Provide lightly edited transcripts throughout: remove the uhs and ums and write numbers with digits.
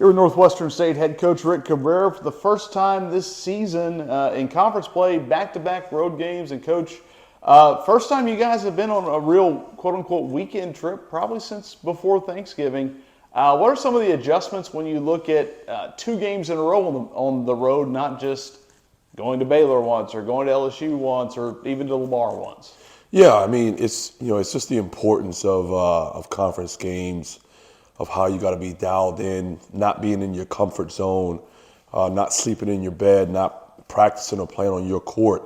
Here with Northwestern State head coach Rick Cabrera for the first time this season in conference play, back-to-back road games. And coach, first time you guys have been on a real quote-unquote weekend trip, probably since before Thanksgiving. What are some of the adjustments when you look at 2 games in a row on the road, not just going to Baylor once or going to LSU once or even to Lamar once? Yeah, I mean, it's just the importance of conference games, of how you got to be dialed in, not being in your comfort zone, not sleeping in your bed, not practicing or playing on your court.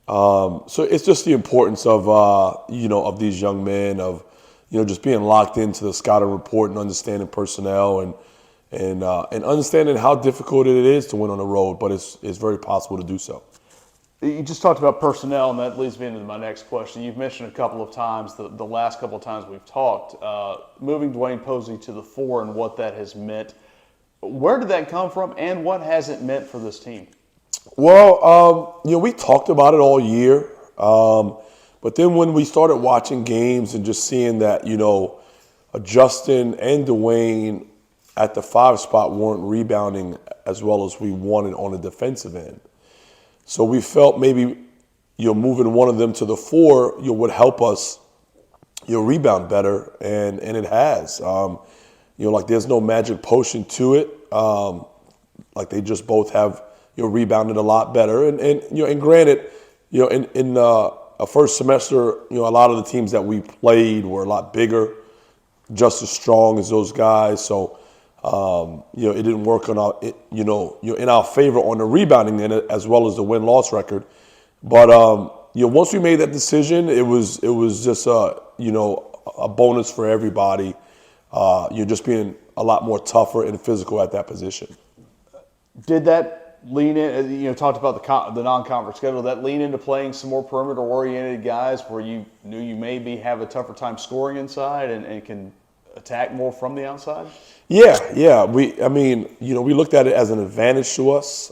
So it's just the importance of of these young men, of just being locked into the scouting report and understanding personnel and understanding how difficult it is to win on the road, but it's very possible to do so. You just talked about personnel, and that leads me into my next question. You've mentioned a couple of times, the last couple of times we've talked, moving Dwayne Posey to the 4 and what that has meant. Where did that come from, and what has it meant for this team? Well, we talked about it all year, but then when we started watching games and just seeing that, Justin and Dwayne at the 5 spot weren't rebounding as well as we wanted on the defensive end. So we felt maybe moving one of them to the 4 would help us rebound better, and it has. Like there's no magic potion to it. Like they just both have rebounded a lot better. And granted, in a first semester, a lot of the teams that we played were a lot bigger, just as strong as those guys. So it didn't work on our, in our favor on the rebounding end as well as the win-loss record. But once we made that decision, it was just a bonus for everybody. Just being a lot more tougher and physical at that position. Did that lean in? Talked about the non-conference schedule. That lean into playing some more perimeter-oriented guys, where you knew you maybe have a tougher time scoring inside and can attack more from the outside? Yeah. We looked at it as an advantage to us.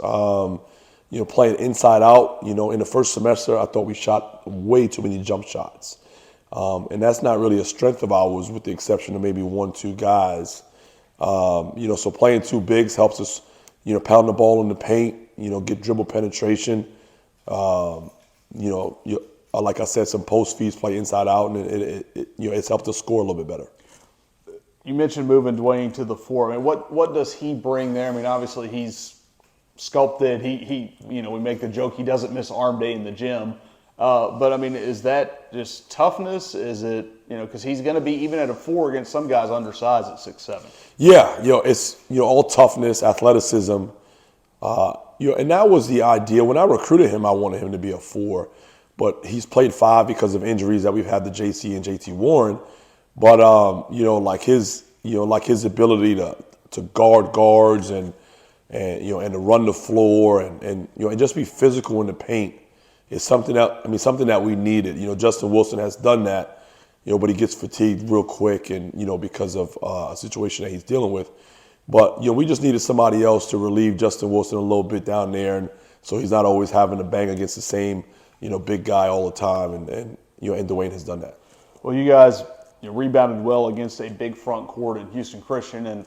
Playing inside out. In the first semester, I thought we shot way too many jump shots, and that's not really a strength of ours, with the exception of maybe 1-2 guys. So playing 2 bigs helps us, pound the ball in the paint. Get dribble penetration. Like I said, some post feeds, play inside out, and it's helped us score a little bit better. You mentioned moving Dwayne to the 4. I mean, what does he bring there? I mean, obviously he's sculpted. We make the joke he doesn't miss arm day in the gym. But I mean, is that just toughness? Is it because he's going to be even at a 4 against some guys undersized at 6'7"? Yeah, it's all toughness, athleticism. And that was the idea. When I recruited him, I wanted him to be a 4, but he's played 5 because of injuries that we've had to JC and JT Warren. But like his ability to guard guards and to run the floor and just be physical in the paint is something that we needed. Justin Wilson has done that, but he gets fatigued real quick and because of a situation that he's dealing with. But we just needed somebody else to relieve Justin Wilson a little bit down there, and so he's not always having to bang against the same big guy all the time. And Dwayne has done that. Well, you guys rebounded well against a big front court in Houston Christian, and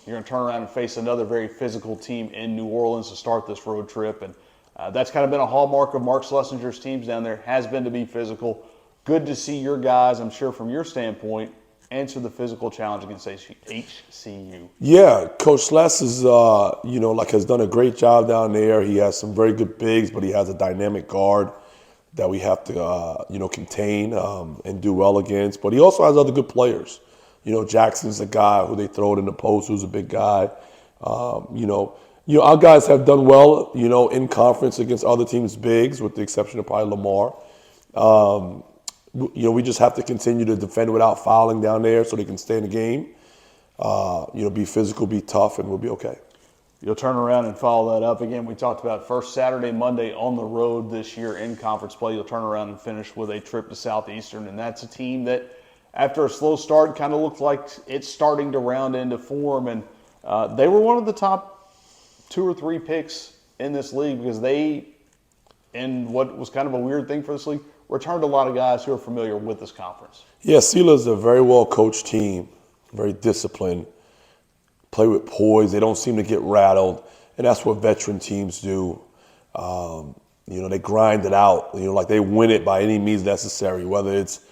you're going to turn around and face another very physical team in New Orleans to start this road trip. And that's kind of been a hallmark of Mark Schlesinger's teams down there, has been to be physical. Good to see your guys, I'm sure from your standpoint, answer the physical challenge against HCU. Yeah, Coach Schles is, has done a great job down there. He has some very good bigs, but he has a dynamic guard that we have to, contain and do well against. But he also has other good players. Jackson's a guy who they throw it in the post, who's a big guy. Our guys have done well, in conference against other teams' bigs, with the exception of probably Lamar. We just have to continue to defend without fouling down there so they can stay in the game. Be physical, be tough, and we'll be okay. You'll turn around and follow that up. Again, we talked about first Saturday, Monday on the road this year in conference play. You'll turn around and finish with a trip to Southeastern, and that's a team that, after a slow start, kind of looked like it's starting to round into form. And they were one of the top 2 or 3 picks in this league because they, in what was kind of a weird thing for this league, returned a lot of guys who are familiar with this conference. Yeah, Sila's a very well-coached team, very disciplined. play with poise. They don't seem to get rattled, and that's what veteran teams do. They grind it out. Like they win it by any means necessary, whether it's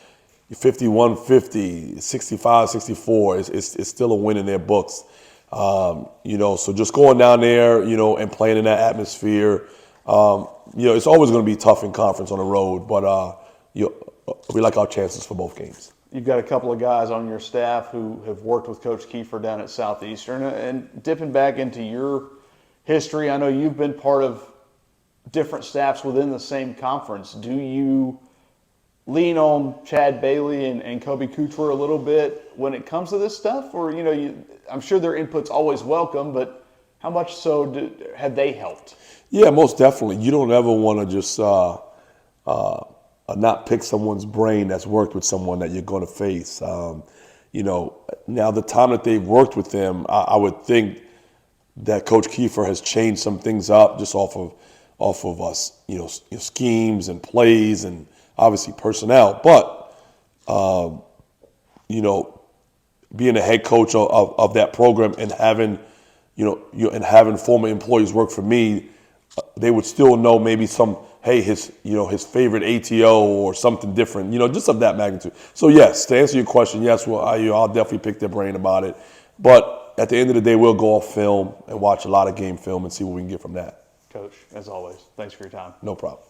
51-50, 65-64. It's still a win in their books. So just going down there, and playing in that atmosphere, it's always going to be tough in conference on the road, but we like our chances for both games. You've got a couple of guys on your staff who have worked with Coach Kiefer down at Southeastern. And dipping back into your history, I know you've been part of different staffs within the same conference. Do you lean on Chad Bailey and Kobe Kuchler a little bit when it comes to this stuff? Or, I'm sure their input's always welcome, but how much so have they helped? Yeah, most definitely. You don't ever want to just not pick someone's brain that's worked with someone that you're going to face. Now the time that they've worked with them, I would think that Coach Kiefer has changed some things up just off of us, schemes and plays and obviously personnel. But being a head coach of that program and having former employees work for me, they would still know maybe his favorite ATO or something different, just of that magnitude. So yes, to answer your question, yes, well, I'll definitely pick their brain about it. But at the end of the day, we'll go off film and watch a lot of game film and see what we can get from that. Coach, as always, thanks for your time. No problem.